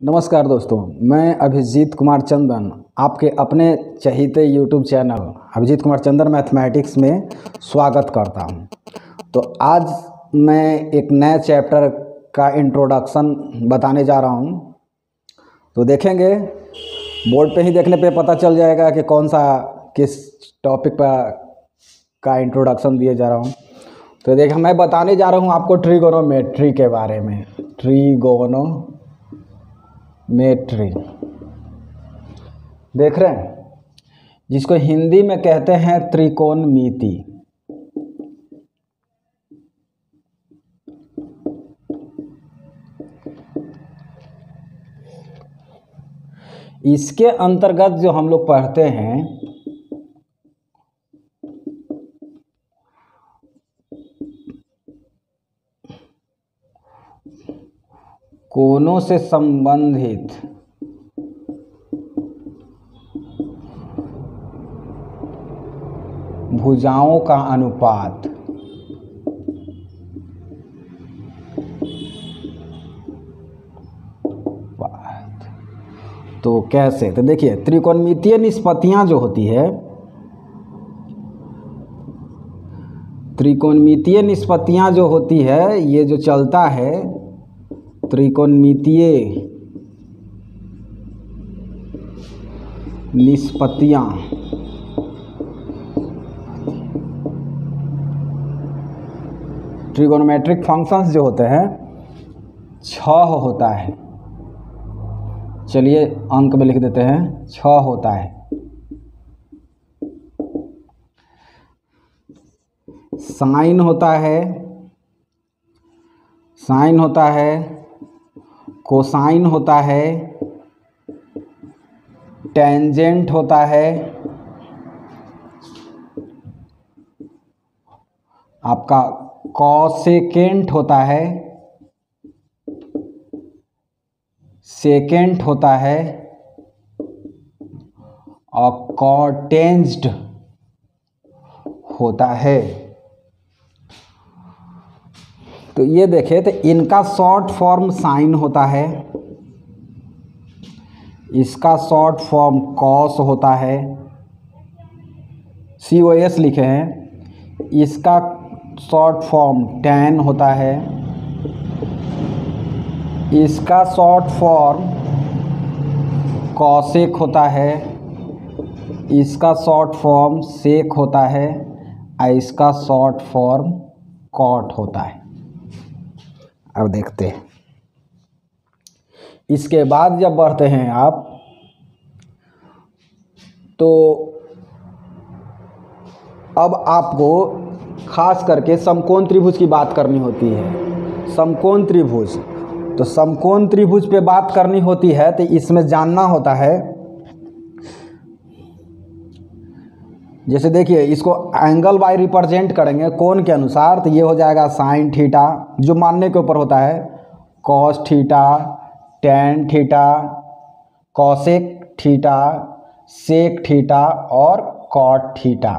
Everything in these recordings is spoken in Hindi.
नमस्कार दोस्तों, मैं अभिजीत कुमार चंदन आपके अपने चहीते यूट्यूब चैनल अभिजीत कुमार चंदन मैथमेटिक्स में स्वागत करता हूं। तो आज मैं एक नए चैप्टर का इंट्रोडक्शन बताने जा रहा हूं। तो देखेंगे, बोर्ड पे ही देखने पे पता चल जाएगा कि कौन सा किस टॉपिक पर का इंट्रोडक्शन दिए जा रहा हूं। तो देखिए, मैं बताने जा रहा हूं आपको ट्रिगोनोमेट्री के बारे में। ट्रिगोनोमेट्री देख रहे हैं, जिसको हिंदी में कहते हैं त्रिकोणमिति। इसके अंतर्गत जो हम लोग पढ़ते हैं कोनों से संबंधित भुजाओं का अनुपात तो कैसे, तो देखिए, त्रिकोणमितीय निष्पत्तियां जो होती है, त्रिकोणमितीय निष्पत्तियां जो होती है, ये जो चलता है त्रिकोणमितीय निष्पत्तियां, ट्रिगोनोमेट्रिक फंक्शंस जो होते हैं 6 होता है। चलिए अंक में लिख देते हैं, 6 होता है। साइन होता है, साइन होता है, कोसाइन होता है, टेंजेंट होता है, आपका कॉसेकेंट होता है, सेकेंट होता है और कॉटेंज्ड होता है। तो ये देखें, तो इनका शॉर्ट फॉर्म साइन होता है, इसका शॉर्ट फॉर्म कॉस होता है, COS लिखे हैं। इसका शॉर्ट फॉर्म टैन होता है, इसका शॉर्ट फॉर्म कॉसेक होता है, इसका शॉर्ट फॉर्म सेक होता है और इसका शॉर्ट फॉर्म कॉट होता है। अब देखते हैं, इसके बाद जब बढ़ते हैं आप, तो अब आपको खास करके समकोण त्रिभुज की बात करनी होती है। समकोण त्रिभुज, तो समकोण त्रिभुज पे बात करनी होती है, तो इसमें जानना होता है, जैसे देखिए, इसको एंगल बाय रिप्रेजेंट करेंगे कोण के अनुसार, तो ये हो जाएगा साइन थीटा, जो मानने के ऊपर होता है, cos theta, tan theta, cosec theta, sec theta और कॉट थीटा।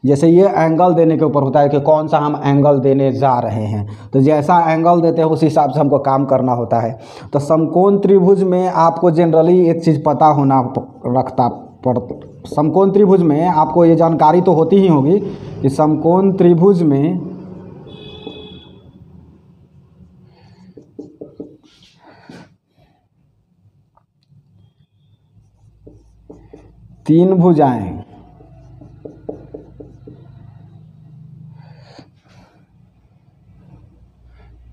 जैसे ये एंगल देने के ऊपर होता है कि कौन सा हम एंगल देने जा रहे हैं, तो जैसा एंगल देते हैं उस हिसाब से हमको काम करना होता है। तो समकोण त्रिभुज में आपको जनरली एक चीज़ पता होना रखता पड़ता, समकोण त्रिभुज में आपको ये जानकारी तो होती ही होगी कि समकोण त्रिभुज में तीन भुजाएं,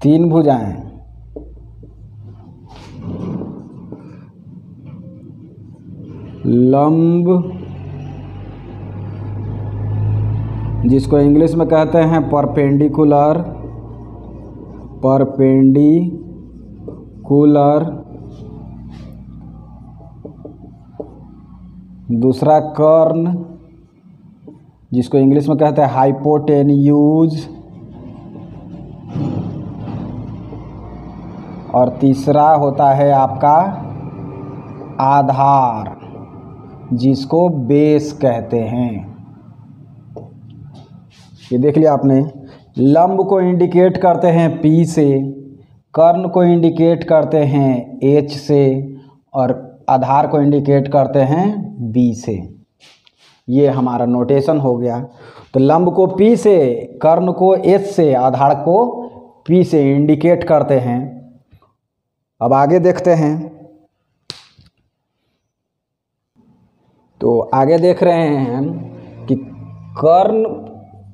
तीन भुजाएं लंब, जिसको इंग्लिश में कहते हैं परपेंडिकुलर, परपेंडिकुलर, दूसरा कर्ण, जिसको इंग्लिश में कहते हैं हाइपोटेन्यूज, और तीसरा होता है आपका आधार, जिसको बेस कहते हैं। ये देख लिया आपने। लंब को इंडिकेट करते हैं P से, कर्ण को इंडिकेट करते हैं H से और आधार को इंडिकेट करते हैं बी से। ये हमारा नोटेशन हो गया। तो लंब को P से, कर्ण को H से, आधार को P से इंडिकेट करते हैं। अब आगे देखते हैं। तो आगे देख रहे हैं कि कर्ण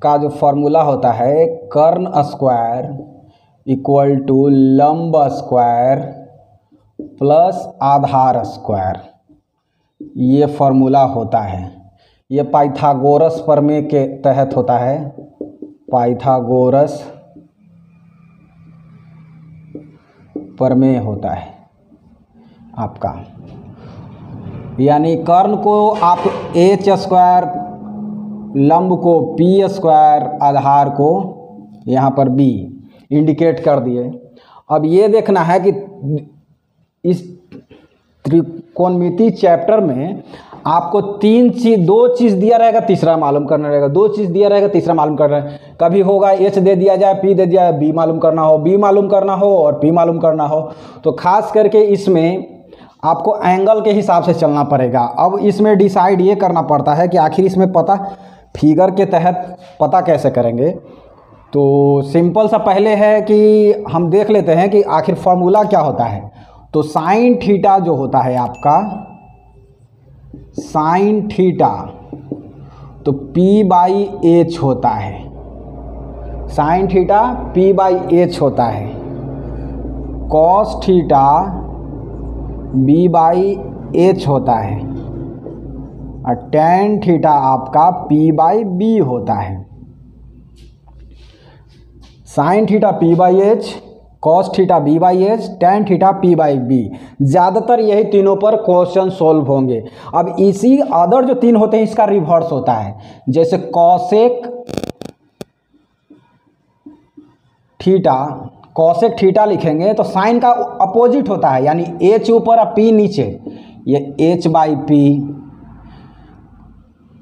का जो फॉर्मूला होता है, कर्ण स्क्वायर इक्वल टू लंब स्क्वायर प्लस आधार स्क्वायर, ये फॉर्मूला होता है। ये पाइथागोरस प्रमेय के तहत होता है, पाइथागोरस प्रमेय होता है आपका। यानी कर्ण को आप एच स्क्वायर, लंब को पी स्क्वायर, आधार को यहाँ पर बी इंडिकेट कर दिए। अब ये देखना है कि इस त्रिकोणमिति चैप्टर में आपको दो चीज़ दिया रहेगा, तीसरा मालूम करना रहेगा, दो चीज़ दिया रहेगा, तीसरा मालूम करना है। कभी होगा एच दे दिया जाए, पी दे दिया जाए, बी मालूम करना हो, बी मालूम करना हो और पी मालूम करना हो। तो खास करके इसमें आपको एंगल के हिसाब से चलना पड़ेगा। अब इसमें डिसाइड ये करना पड़ता है कि आखिर इसमें पता फिगर के तहत पता कैसे करेंगे। तो सिंपल सा पहले है कि हम देख लेते हैं कि आखिर फॉर्मूला क्या होता है। तो साइन थीटा जो होता है आपका, साइन थीटा तो P बाई एच होता है, sine theta P by H होता है। Cos theta B by H होता है और टेन थीटा आपका P बाई बी होता है। Sine theta P by H, cos theta B by H, tan theta P by B. ज़्यादातर यही तीनों पर क्वेश्चन सॉल्व होंगे। अब इसी अदर जो तीन होते हैं इसका रिवर्स होता है। जैसे कॉसेक थीटा, कॉसेक थीटा लिखेंगे तो साइन का अपोजिट होता है, यानी एच ऊपर और P नीचे, ये एच बाई पी।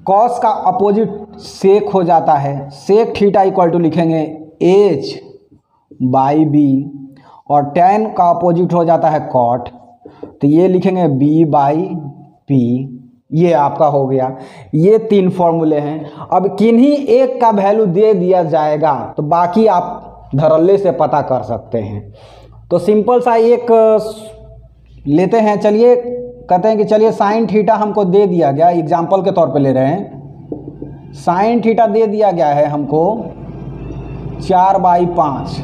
कॉस का अपोजिट सेक हो जाता है, सेक थीटा इक्वल टू लिखेंगे एच बाई बी, और टेन का अपोजिट हो जाता है कॉट, तो ये लिखेंगे बी बाई पी। ये आपका हो गया। ये तीन फॉर्मूले हैं। अब किन्हीं एक का वैल्यू दे दिया जाएगा तो बाकी आप धड़ल्ले से पता कर सकते हैं। तो सिंपल सा एक लेते हैं, चलिए कहते हैं कि चलिए साइन थीटा हमको दे दिया गया, एग्जाम्पल के तौर पे ले रहे हैं। साइन थीटा दे दिया गया है हमको 4/5,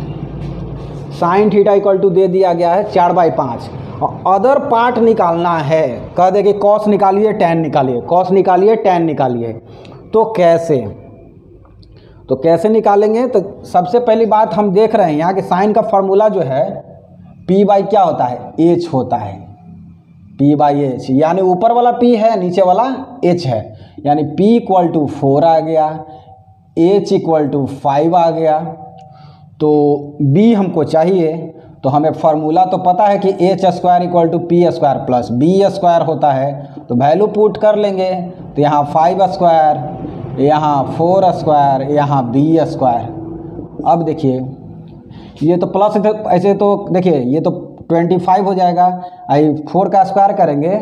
साइन थीटा इक्वल टू दे दिया गया है 4/5, और अदर पार्ट निकालना है। कह दे कि कॉस निकालिए, टेन निकालिए, कॉस निकालिए, टेन निकालिए। तो कैसे निकालेंगे? तो सबसे पहली बात हम देख रहे हैं यहाँ कि साइन का फॉर्मूला जो है P बाई क्या होता है, एच होता है, P बाई एच। यानी ऊपर वाला P है, नीचे वाला H है, यानी P इक्वल टू 4 आ गया, H इक्वल टू 5 आ गया। तो B हमको चाहिए, तो हमें फार्मूला तो पता है कि H square equal to P square plus B square होता है। तो वैल्यू पुट कर लेंगे, तो यहाँ 5 स्क्वायर, यहाँ 4 स्क्वायर, यहाँ बी स्क्वायर। अब देखिए ये तो प्लस, ऐसे तो देखिए ये तो 25 हो जाएगा, 4 का स्क्वायर करेंगे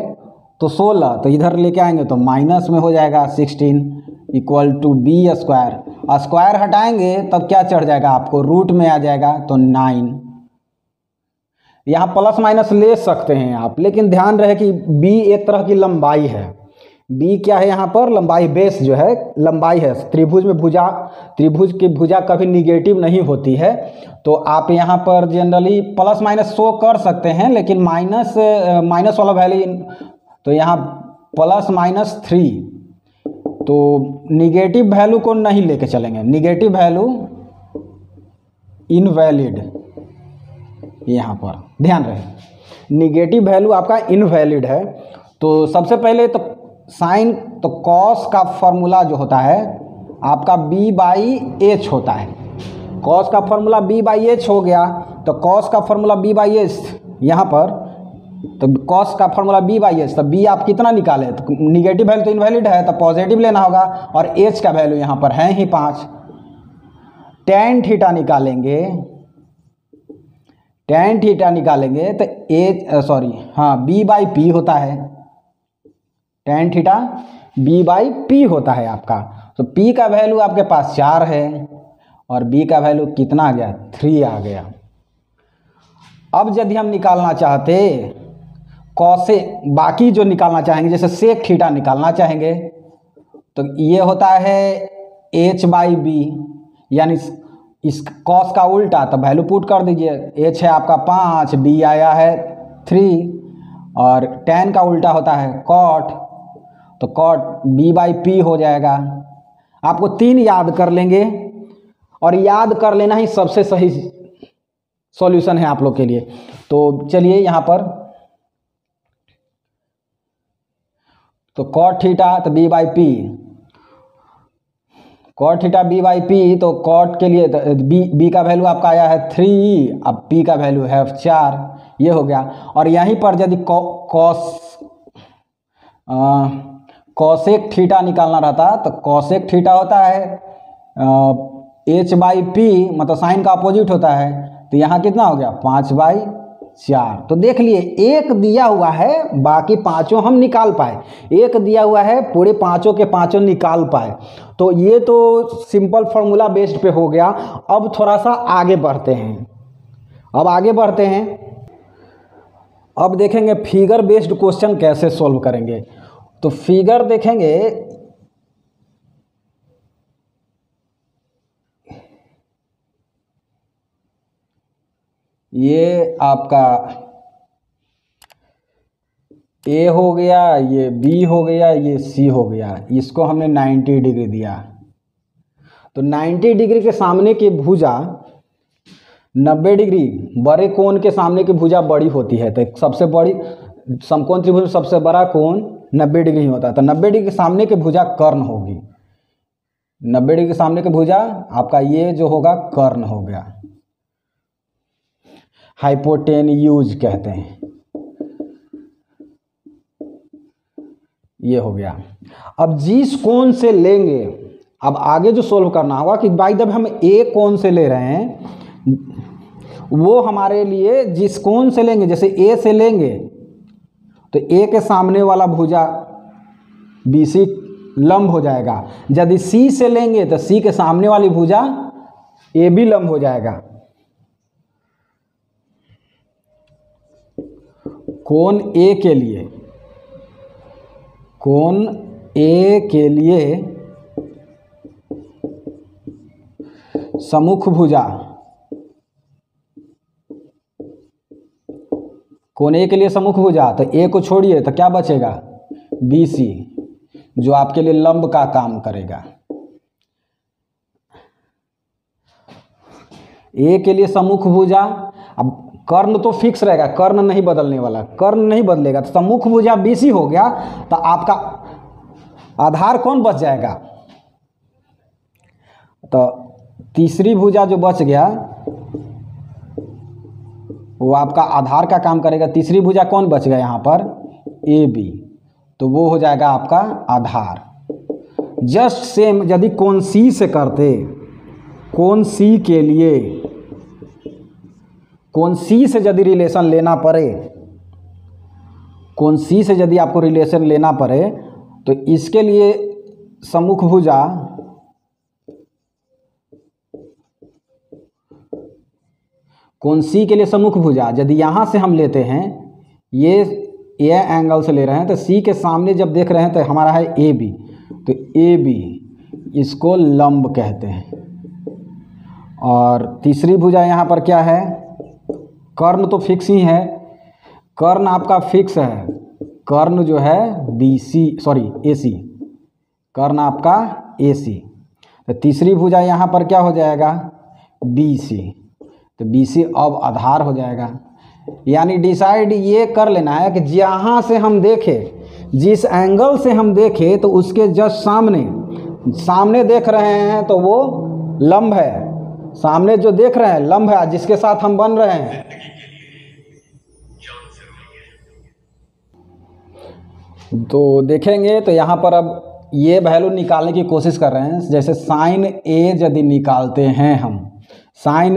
तो 16, तो इधर लेके आएंगे तो माइनस में हो जाएगा 16 equal to B square. Square हटाएंगे तब क्या चढ़ जाएगा आपको, रूट में आ जाएगा तो 9। यहाँ प्लस माइनस ले सकते हैं आप, लेकिन ध्यान रहे कि b एक तरह की लंबाई है। b क्या है यहाँ पर, लंबाई, बेस जो है लंबाई है। त्रिभुज में भुजा, त्रिभुज की भुजा कभी निगेटिव नहीं होती है। तो आप यहाँ पर जनरली प्लस माइनस शो कर सकते हैं, लेकिन माइनस वाला वैल्यू, तो यहाँ +-3, तो निगेटिव वैल्यू को नहीं लेके चलेंगे, निगेटिव वैल्यू इनवैलिड। यहाँ पर ध्यान रहे निगेटिव वैल्यू आपका इनवैलिड है। तो सबसे पहले तो साइन, तो कॉस का फॉर्मूला जो होता है आपका b बाई एच होता है। कॉस का फॉर्मूला b बाई एच हो गया, तो कॉस का फॉर्मूला b बाई एच यहाँ पर, तो कॉस का फॉर्मूला b बाई एच, तो b आप कितना निकाले, तो निगेटिव वैल्यू तो इनवैलिड है तो पॉजिटिव लेना होगा, और h का वैल्यू यहाँ पर है ही 5। टेन थीटा निकालेंगे, tan थीटा निकालेंगे तो b/p होता है, tan थीटा b/p होता है आपका। तो p का वैल्यू आपके पास 4 है और b का वैल्यू कितना आ गया, 3 आ गया। अब यदि हम निकालना चाहते कौसे बाकी जो निकालना चाहेंगे, जैसे सेक थीटा निकालना चाहेंगे तो ये होता है h/b, यानी इस कॉस का उल्टा, तो वैल्यू पुट कर दीजिए। h है आपका 5, b आया है 3 और tan का उल्टा होता है cot, तो cot b/p हो जाएगा। आपको 3 याद कर लेंगे और याद कर लेना ही सबसे सही सॉल्यूशन है आप लोग के लिए। तो चलिए यहाँ पर तो cot थीटा तो b/p, cot थीटा b/p, तो cot के लिए b का वैल्यू आपका आया है 3, अब p का वैल्यू है 4, ये हो गया। और यहीं पर यदि कॉसेक थीटा निकालना रहता तो कॉसेक थीटा होता है h/p, मतलब साइन का अपोजिट होता है, तो यहाँ कितना हो गया 5/4। तो देख लिए एक दिया हुआ है, बाकी पांचों हम निकाल पाए, एक दिया हुआ है पूरे पांचों के पांचों निकाल पाए। तो ये तो सिंपल फार्मूला बेस्ड पे हो गया। अब थोड़ा सा आगे बढ़ते हैं, अब देखेंगे फिगर बेस्ड क्वेश्चन कैसे सॉल्व करेंगे। तो फिगर देखेंगे, ये आपका A हो गया, ये B हो गया, ये C हो गया, इसको हमने 90 डिग्री दिया। तो 90 डिग्री के सामने की भुजा 90 डिग्री, बड़े कोण के सामने की भुजा बड़ी होती है, तो सबसे बड़ी समकोण त्रिभुज में सबसे बड़ा कोण 90 डिग्री होता है। तो 90 डिग्री के सामने की भुजा कर्ण होगी, 90 डिग्री के सामने की भुजा आपका ये जो होगा कर्ण हो गया, हाइपोटेन्यूज कहते हैं, ये हो गया। अब जिस कोण से लेंगे, अब आगे जो सोल्व करना होगा कि भाई जब हम ए कोण से ले रहे हैं, वो हमारे लिए जिस कोण से लेंगे, जैसे ए से लेंगे तो ए के सामने वाला भुजा BC लंब हो जाएगा, यदि C से लेंगे तो C के सामने वाली भुजा AB लंब हो जाएगा। कोण A के लिए सम्मुख भुजा, कोण A के लिए सम्मुख भुजा, तो A को छोड़िए तो क्या बचेगा BC, जो आपके लिए लंब का काम करेगा। A के लिए सम्मुख भुजा, अब कर्ण तो फिक्स रहेगा, कर्ण नहीं बदलने वाला, कर्ण नहीं बदलेगा, तो सम्मुख भुजा BC हो गया। तो आपका आधार कौन बच जाएगा, तो तीसरी भुजा जो बच गया वो आपका आधार का काम करेगा। तीसरी भुजा कौन बच गया यहाँ पर AB, तो वो हो जाएगा आपका आधार। जस्ट सेम यदि कोण C से करते, कोण C के लिए, कोण C से यदि रिलेशन लेना पड़े, कोण C से यदि आपको रिलेशन लेना पड़े, तो इसके लिए सम्मुख भुजा कोण C के लिए सम्मुख भुजा यदि यहाँ से हम लेते हैं, ये एंगल से ले रहे हैं, तो C के सामने जब देख रहे हैं तो हमारा है AB, तो AB इसको लंब कहते हैं। और तीसरी भुजा यहाँ पर क्या है, कर्ण तो फिक्स ही है, कर्ण आपका फिक्स है, कर्ण जो है AC, कर्ण आपका AC। तो तीसरी भुजा यहाँ पर क्या हो जाएगा BC, तो BC अब आधार हो जाएगा। यानी डिसाइड ये कर लेना है कि जहाँ से हम देखें, जिस एंगल से हम देखें, तो उसके जस्ट सामने देख रहे हैं तो वो लंब है, सामने जो देख रहे हैं लंब है जिसके साथ हम बन रहे हैं। तो देखेंगे तो यहाँ पर अब ये वैल्यू निकालने की कोशिश कर रहे हैं। जैसे साइन A यदि निकालते हैं हम, साइन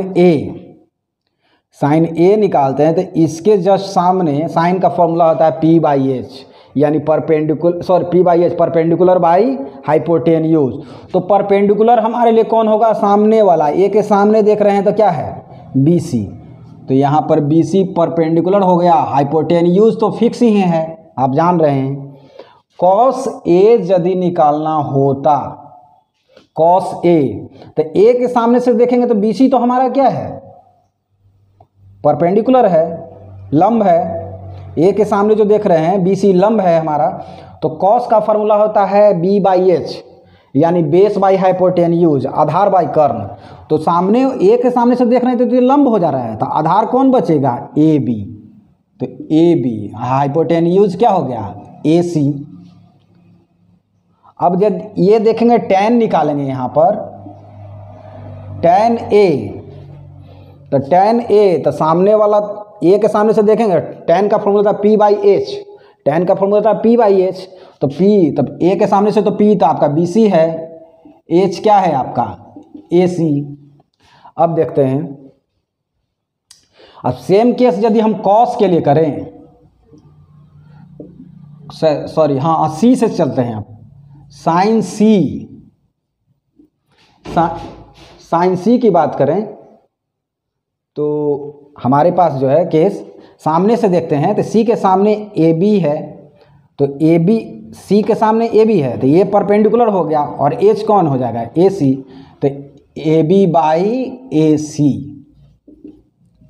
साइन ए निकालते हैं तो इसके जस्ट सामने साइन का फॉर्मूला होता है P/H, यानी P/H परपेंडिकुलर बाई हाइपोटेन्यूज। तो परपेंडिकुलर हमारे लिए कौन होगा? सामने वाला। ए के सामने देख रहे हैं तो क्या है? BC। तो यहाँ पर BC परपेंडिकुलर हो गया, हाइपोटेन्यूज तो फिक्स ही है, आप जान रहे हैं। कॉस ए यदि निकालना होता, कॉस ए, तो ए के सामने से देखेंगे तो BC तो हमारा क्या है? परपेंडिकुलर है, लंब है। ए के सामने जो देख रहे हैं BC लंब है हमारा। तो कॉस का फॉर्मूला होता है B/H, यानी बेस बाई हाइपोटेन्यूज, आधार बाई कर्ण। तो सामने ए के सामने से देख रहे हैं तो ये लंब हो जा रहा है, तो आधार कौन बचेगा? AB। तो AB, हाइपोटेन्यूज क्या हो गया? AC। अब जब ये देखेंगे tan निकालेंगे यहाँ पर, tan A, तो tan A, तो सामने वाला ए के सामने से देखेंगे, tan का फॉर्मूला था P/H, tan का फॉर्मूला था P/H। तो P, तब ए के सामने से तो P तो आपका BC है, H क्या है आपका? AC। अब देखते हैं, अब सेम केस यदि हम कॉस के लिए करें, सॉरी हाँ C से चलते हैं। अब साइन C की बात करें तो हमारे पास जो है केस सामने से देखते हैं, तो C के सामने AB है, तो AB, C के सामने AB है, तो ये परपेंडिकुलर हो गया, और H कौन हो जाएगा? AC। तो AB/AC।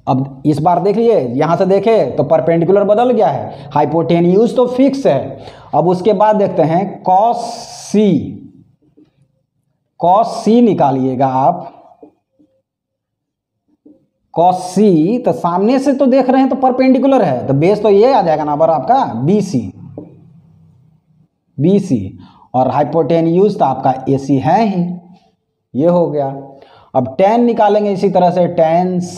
अब इस बार देख लिए, यहाँ से देखे तो परपेंडिकुलर बदल गया है, हाइपोटेन्यूज तो फिक्स है। अब उसके बाद देखते हैं कॉस C निकालिएगा आप। कॉस C, तो सामने से तो देख रहे हैं तो परपेंडिकुलर है, तो बेस तो ये आ जाएगा ना बर आपका BC, और हाइपोटेन्यूज तो आपका AC है ही, ये हो गया। अब tan निकालेंगे इसी तरह से, tan C,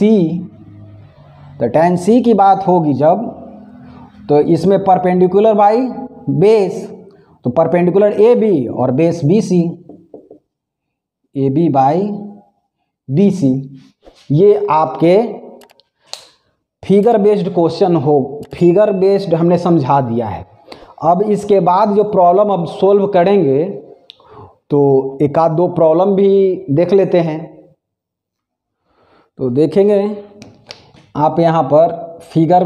तो tan C की बात होगी जब, तो इसमें परपेंडिकुलर बाई बेस, तो परपेंडिकुलर AB और बेस BC, AB/BC। ये आपके फिगर बेस्ड क्वेश्चन हो, फिगर बेस्ड हमने समझा दिया है। अब इसके बाद जो प्रॉब्लम अब सोल्व करेंगे तो एक आध दो प्रॉब्लम भी देख लेते हैं। तो देखेंगे आप यहाँ पर फिगर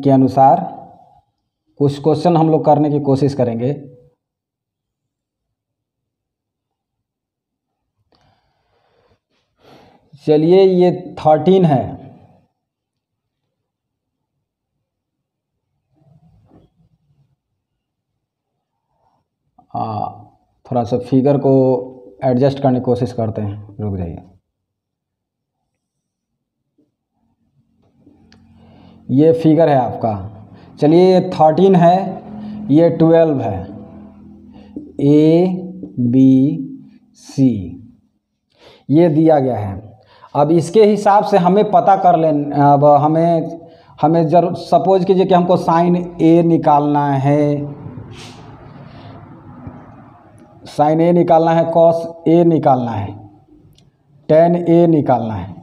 के अनुसार कुछ क्वेश्चन हम लोग करने की कोशिश करेंगे। चलिए, ये 13 है। थोड़ा सा फिगर को एडजस्ट करने की कोशिश करते हैं, रुक जाइए। ये फिगर है आपका, चलिए ये 13 है, ये 12 है, ABC ये दिया गया है। अब इसके हिसाब से हमें पता कर लेना, अब हमें जरूर सपोज कीजिए कि हमको साइन A निकालना है, साइन A निकालना है, कॉस A निकालना है, tan A निकालना है।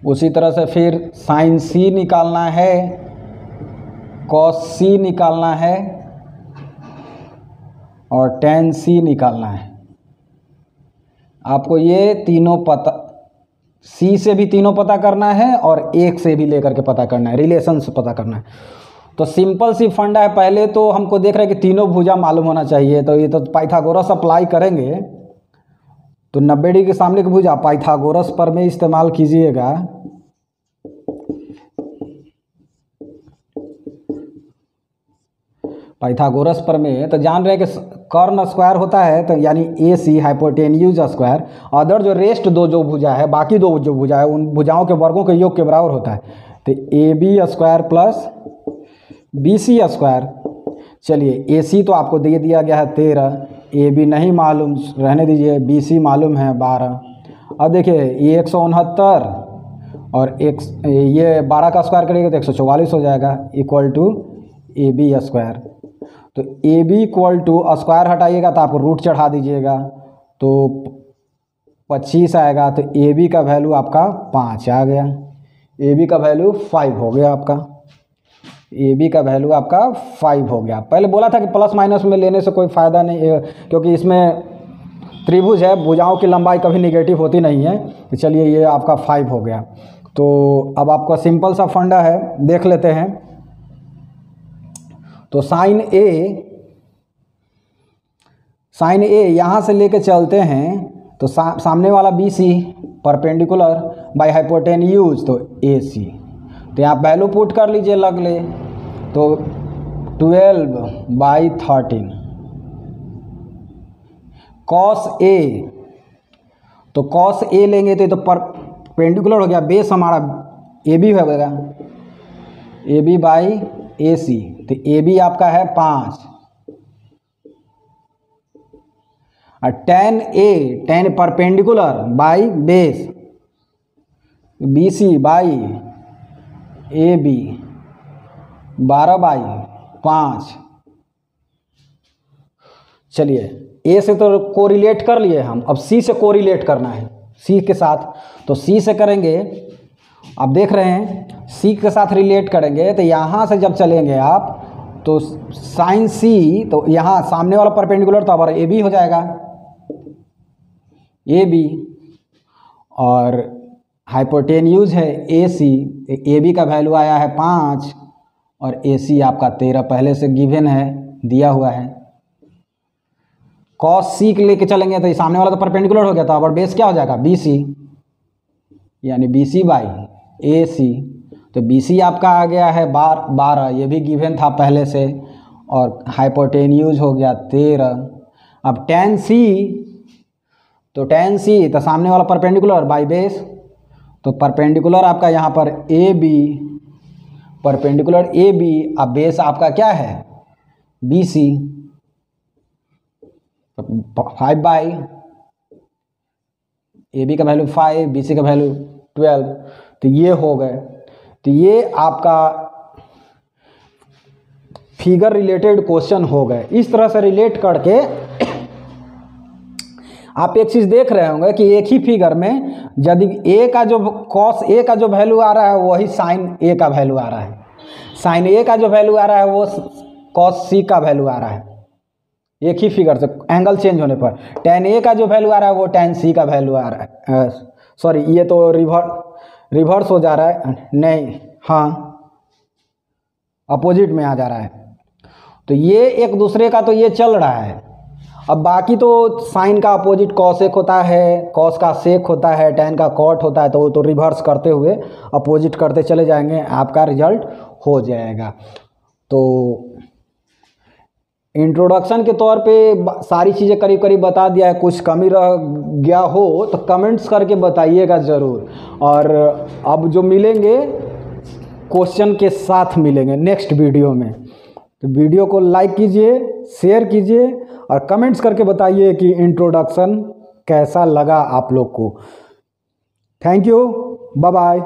उसी तरह से फिर साइन C निकालना है, कॉस C निकालना है और tan C निकालना है। आपको ये तीनों पता, C से भी तीनों पता करना है और एक से भी लेकर के पता करना है, रिलेशन से पता करना है। तो सिंपल सी फंडा है, पहले तो हमको देख रहे हैं कि तीनों भुजा मालूम होना चाहिए, तो ये तो पाइथागोरस अप्लाई करेंगे। तो 90 डिग्री के सामने की भुजा पाइथागोरस पर में इस्तेमाल कीजिएगा। पाइथागोरस पर में तो जान रहे हैं कि कर्ण स्क्वायर होता है, तो यानी AC हाइपोटेन्यूज स्क्वायर, अदर जो रेस्ट दो जो भुजा है, बाकी दो जो भुजा है उन भुजाओं के वर्गों के योग के बराबर होता है। तो AB square plus BC square. चलिए AC तो आपको दे दिया गया है 13, AB नहीं मालूम, रहने दीजिए, BC मालूम है 12। अब देखिए ये 169 और ये 12 का स्क्वायर करिएगा तो 144 हो जाएगा, इक्वल टू AB स्क्वायर। तो AB इक्वल टू स्क्वायर हटाइएगा तो आप रूट चढ़ा दीजिएगा, तो 25 आएगा तो ए बी का वैल्यू आपका 5 आ गया, ए बी का वैल्यू 5 हो गया आपका, ए बी का वैल्यू आपका 5 हो गया। पहले बोला था कि प्लस माइनस में लेने से कोई फ़ायदा नहीं है, क्योंकि इसमें त्रिभुज है, भुजाओं की लंबाई कभी निगेटिव होती नहीं है। तो चलिए ये आपका 5 हो गया। तो अब आपका सिंपल सा फंडा है, देख लेते हैं। तो साइन ए यहाँ से लेके चलते हैं तो सामने वाला B C perpendicular by hypotenuse तो ए सी। तो यहाँ वैल्यू पुट कर लीजिए, लग ले तो 12/13 कॉस ए। तो कॉस ए लेंगे तो परपेंडिकुलर हो गया, बेस हमारा ए बी होगा, ए बी बाई ए सी। तो ए बी आपका है 5 और tan perpendicular by base B C by A B 12/5। चलिए ए से तो कोरिलेट कर लिए हम, अब सी से कोरिलेट करना है, सी के साथ। तो सी से करेंगे, आप देख रहे हैं सी के साथ रिलेट करेंगे तो यहाँ से जब चलेंगे आप तो साइन सी, तो यहाँ सामने वाला परपेंडिकुलर तो हमारा ए बी हो जाएगा, ए बी, और हाइपोटेन्यूज है ए सी। ए बी का वैल्यू आया है 5 और ए सी आपका 13 पहले से गिवन है, दिया हुआ है। कॉस सी के लेके चलेंगे तो ये सामने वाला तो परपेंडिकुलर हो गया था, और बेस क्या हो जाएगा बी सी, यानी बी सी बाई ए सी। तो बी सी आपका आ गया है 12, ये भी गिवन था पहले से, और हाइपोटेन्यूज हो गया 13। अब tan सी, तो tan सी तो सामने वाला परपेंडिकुलर बाई बेस, तो परपेंडिकुलर आपका यहाँ पर A B, perpendicular A B, अब बेस आपका क्या है B C, 5 by A B का वैल्यू 5, बी सी का वैल्यू 12। तो ये हो गए। तो ये आपका फिगर रिलेटेड क्वेश्चन हो गए। इस तरह से रिलेट करके आप एक चीज़ देख रहे होंगे कि एक ही फिगर में यदि ए का जो कॉस ए का जो वैल्यू आ रहा है वही साइन ए का वैल्यू आ रहा है, साइन ए का जो वैल्यू आ रहा है वो कॉस सी का वैल्यू आ रहा है। एक ही फिगर से एंगल चेंज होने पर tan ए का जो वैल्यू आ रहा है वो tan सी का वैल्यू आ रहा है। सॉरी, ये तो रिवर्स हो जा रहा है, नहीं, हाँ अपोजिट में आ जा रहा है। तो ये एक दूसरे का तो ये चल रहा है। अब बाकी तो साइन का अपोजिट कॉसेक होता है, कॉस का सेक होता है, tan का कॉट होता है, तो वो तो रिवर्स करते हुए अपोजिट करते चले जाएंगे, आपका रिजल्ट हो जाएगा। तो इंट्रोडक्शन के तौर पे सारी चीज़ें करीब करीब बता दिया है। कुछ कमी रह गया हो तो कमेंट्स करके बताइएगा ज़रूर। और अब जो मिलेंगे क्वेश्चन के साथ मिलेंगे नेक्स्ट वीडियो में। तो वीडियो को लाइक कीजिए, शेयर कीजिए और कमेंट्स करके बताइए कि इंट्रोडक्शन कैसा लगा आप लोग को। Thank you, bye bye.